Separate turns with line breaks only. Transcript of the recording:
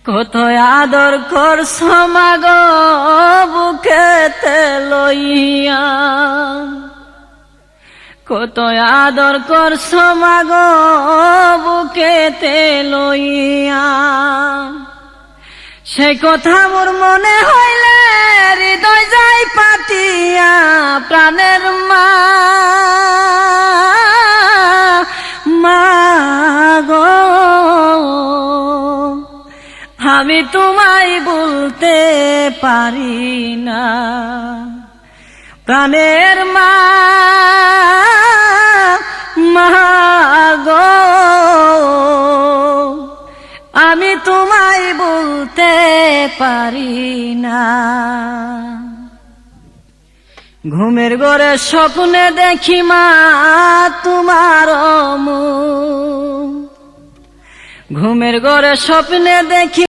কত আদর করছো মাগো বুকেতে লইয়া, কত আদর করছো মাগো বুকেতে লইয়া। সে কথা মোর মনে হইলে হৃদয় যাই পাতিয়া, প্রাণের মা মাগো আমি তোমায় বলতে পারি না। প্রাণের মা মাগো আমি তোমায় বলতে পারি না। ঘুমের ঘরে স্বপ্নে দেখি মা তোমার মুখ, ঘুমের ঘরে স্বপ্নে দেখি